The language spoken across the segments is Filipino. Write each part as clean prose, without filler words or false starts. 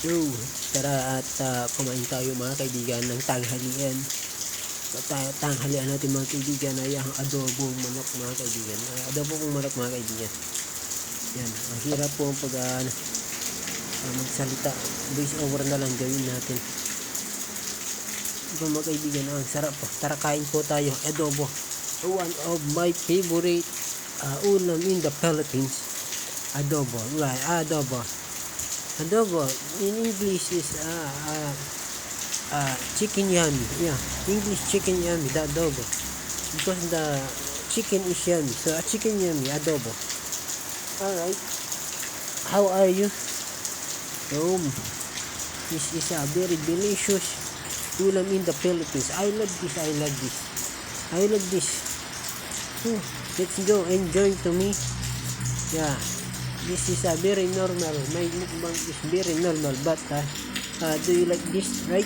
Yo, tara at kumain tayo mga kaibigan ng tanghalian. Tanghalian natin mga kaibigan ay ang adobong manok mga kaibigan. Adobong manok mga kaibigan. Yan, ang hirap po pag magsalita. Voice over na lang gawin natin. Ito mga kaibigan, ang sarap po. Tara kain po tayo. Adobo. One of my favorite ulam in the Philippines. Adobo. Right, adobo. Adobo in English is chicken yummy. Yeah, English chicken yummy, the adobo. Because the chicken is yummy. So a chicken yummy, adobo. Alright. How are you? This is a very delicious ulam in the Philippines. I love this. I love this. Let's go enjoy to me. Yeah. This is a very normal. My mukbang is very normal. But do you like this, right?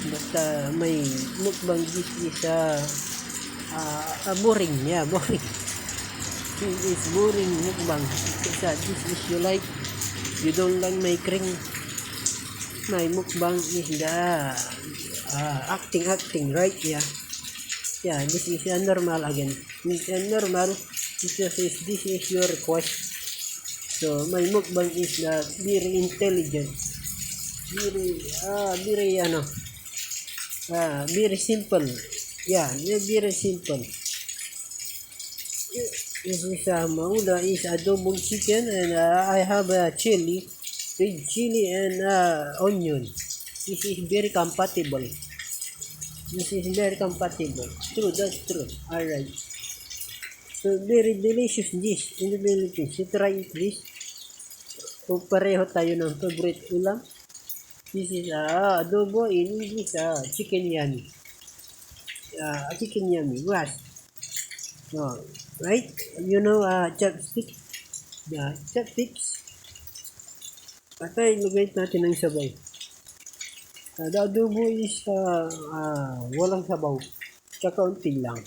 But my mukbang this is boring. Yeah, boring. This is boring mukbang. This is you like. You don't like my cring. My mukbang is the acting, right? Yeah. Yeah, this is normal again. This is normal because this is your request. So my mukbang is very intelligent, very simple. Yeah, very simple. This is maula is adobong chicken, and I have chili, red chili, and onion. This is very compatible. True, that's true. Alright. So, very delicious dish in the Philippines. You try it, please. Kung pareho tayo ng favorite ulam. This is adobo in English, chicken yummy. Chicken yummy. What? Right? You know, chopstick? Chopsticks. Patay, lugay natin ng sabay. The adobo is walang sabaw. Tsaka unti lang.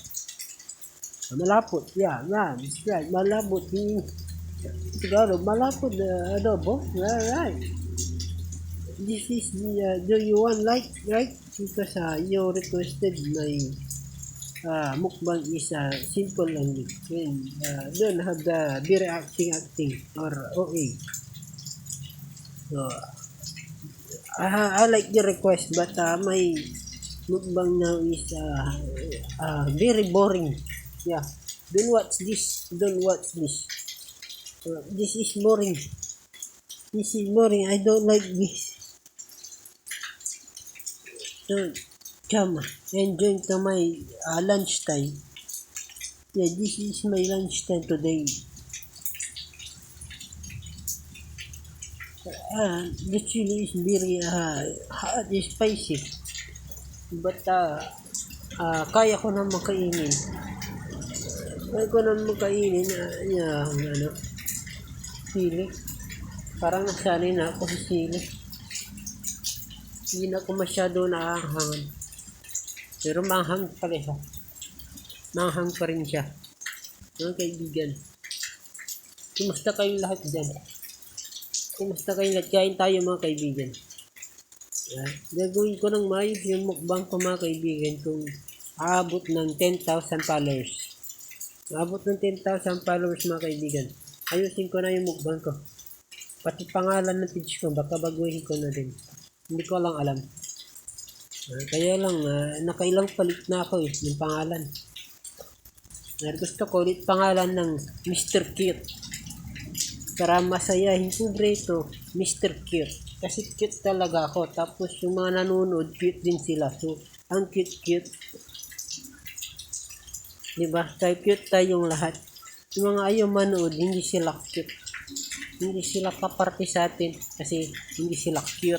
Malapot, yeah, that's right. Malapot, siguro, malapot adobo, right. This is the, do you want like, right? Because you requested my mukbang is simple lang din. And don't have the very acting or OA. So, I like the request, but my mukbang now is very boring. Yeah, don't watch this. This is boring. I don't like this. So, come, enjoy to my lunchtime. Yeah, this is my lunchtime today. The chili is very hot, spicy. But kaya ko na makainin. Sili. Parang nasanay na ako sa sili. Hindi na ako masyado naahangan. Pero manghang pala siya. Manghang pa rin siya. Mga kaibigan. Kumusta kayong lahat dyan? Kain tayo mga kaibigan. Gagawin ko ng maayos yung mukbang ko mga kaibigan kung aabot ng 10,000 followers. Abot ng 10,000 followers mga kaibigan. Ayusin ko na yung mukbang ko. Pati pangalan ng page ko, baka baguhin ko na din. Hindi ko lang alam. Kaya lang, nakailang palit na ako ng pangalan. Gusto ko ulit pangalan ng Mr. Cute. Para masayahin ko rito, Mr. Cute. Kasi cute talaga ako. Tapos yung mga nanonood, cute din sila. So, ang cute. Diba? Kaya cute tayong lahat. Yung mga ayaw manood, hindi sila cute. Hindi sila kaparte sa atin kasi hindi sila cute.